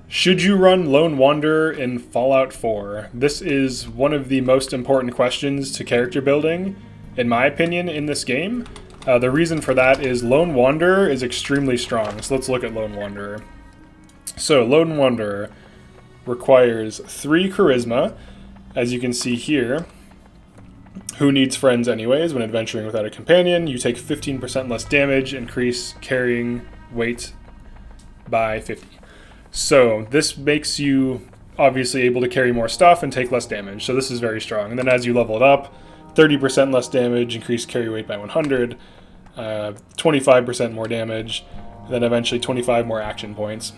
Should you run Lone Wanderer in Fallout 4? This is one of the most important questions to character building, in my opinion, in this game. The reason for that is Lone Wanderer is extremely strong. So let's look at Lone Wanderer. So Lone Wanderer requires 3 charisma, as you can see here. Who needs friends anyways? When adventuring without a companion, you take 15% less damage, increase carrying weight by 50. So this makes you obviously able to carry more stuff and take less damage. So this is very strong. And then as you level it up, 30% less damage, increased carry weight by 100, 25% more damage, and then eventually 25 more action points.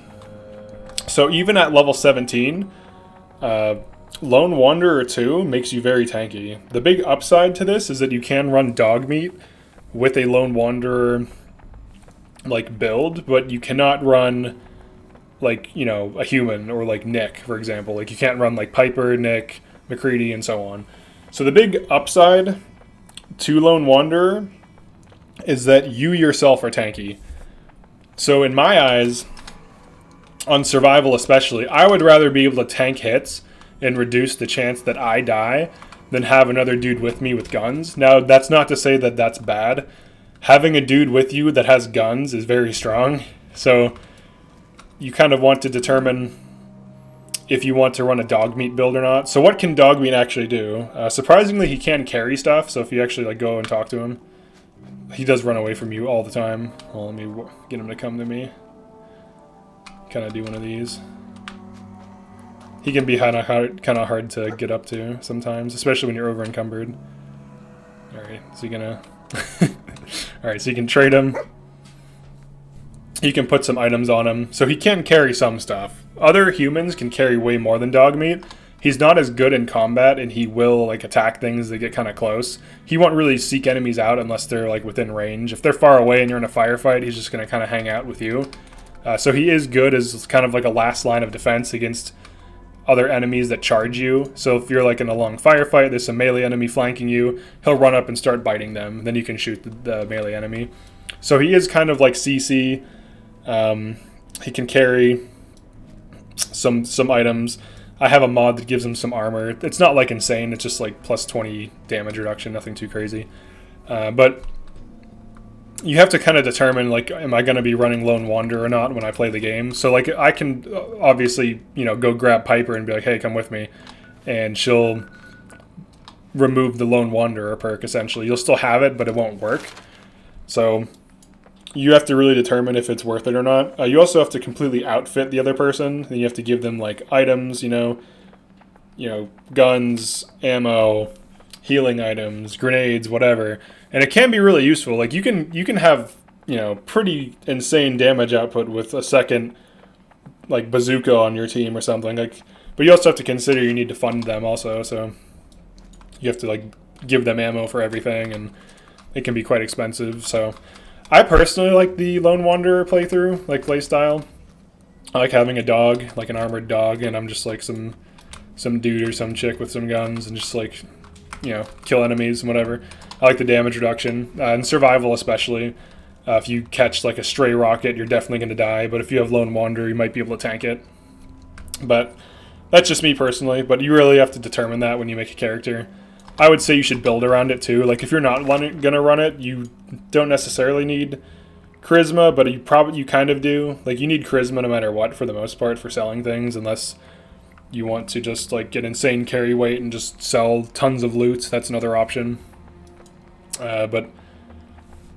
So even at level 17, Lone Wanderer 2 makes you very tanky. The big upside to this is that you can run dog meat with a Lone Wanderer like build, but you cannot run like, you know, a human or like Nick, for example. Like you can't run like Piper, Nick, McCready, and so on. So the big upside to Lone Wanderer is that you yourself are tanky. So in my eyes, on survival especially, I would rather be able to tank hits and reduce the chance that I die than have another dude with me with guns. Now, that's not to say that that's bad. Having a dude with you that has guns is very strong. So you kind of want to determine if you want to run a dog meat build or not. So what can dog meat actually do? Surprisingly, he can carry stuff. So if you actually like go and talk to him, he does run away from you all the time. Well, let me get him to come to me. Kind of do one of these. He can be kind of hard to get up to sometimes, especially when you're over encumbered. All right, so you're gonna. All right, so you can trade him. You can put some items on him, so he can carry some stuff. Other humans can carry way more than dog meat. He's not as good in combat, and he will like attack things that get kind of close. He won't really seek enemies out unless they're like within range. If they're far away and you're in a firefight, he's just gonna kind of hang out with you. So he is good as kind of like a last line of defense against other enemies that charge you. So if you're like in a long firefight, there's some melee enemy flanking you, he'll run up and start biting them. Then you can shoot the melee enemy. So he is kind of like CC. He can carry some items. I have a mod that gives him some armor. It's not like insane. It's just like plus 20 damage reduction, nothing too crazy. But you have to kind of determine, like, am I going to be running Lone Wanderer or not when I play the game? So, like, I can obviously, you know, go grab Piper and be like, hey, come with me. And she'll remove the Lone Wanderer perk, essentially. You'll still have it, but it won't work. So you have to really determine if it's worth it or not. You also have to completely outfit the other person. Then you have to give them, like, items, you know, guns, ammo, healing items, grenades, whatever. And it can be really useful. Like you can have, you know, pretty insane damage output with a second like bazooka on your team or something. Like, but you also have to consider you need to fund them also. So you have to like give them ammo for everything, and it can be quite expensive. So I personally like the Lone Wanderer playthrough, like playstyle. I like having a dog, like an armored dog, and I'm just like some dude or some chick with some guns and just like, you know, kill enemies and whatever. I like the damage reduction, in survival especially. If you catch like a stray rocket, you're definitely going to die, but if you have Lone Wanderer, you might be able to tank it. But that's just me personally, but you really have to determine that when you make a character. I would say you should build around it too. Like if you're not going to run it, you don't necessarily need charisma, but you kind of do. Like you need charisma no matter what for the most part for selling things, unless you want to just like get insane carry weight and just sell tons of loot. That's another option. But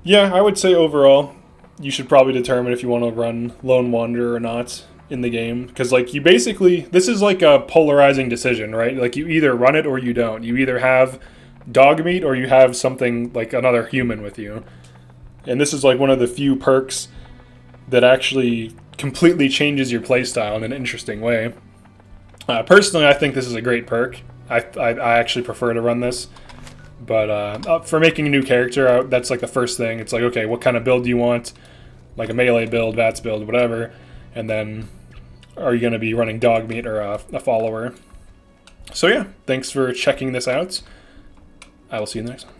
yeah, I would say overall, you should probably determine if you want to run Lone Wanderer or not in the game. Because like you basically, this is like a polarizing decision, right? Like you either run it or you don't. You either have dog meat or you have something like another human with you. And this is like one of the few perks that actually completely changes your playstyle in an interesting way. Personally, I think this is a great perk. I actually prefer to run this. But for making a new character, that's like the first thing. It's like, okay, what kind of build do you want? Like a melee build, VATS build, whatever. And then are you going to be running dog meat or a follower? So yeah, thanks for checking this out. I will see you in the next one.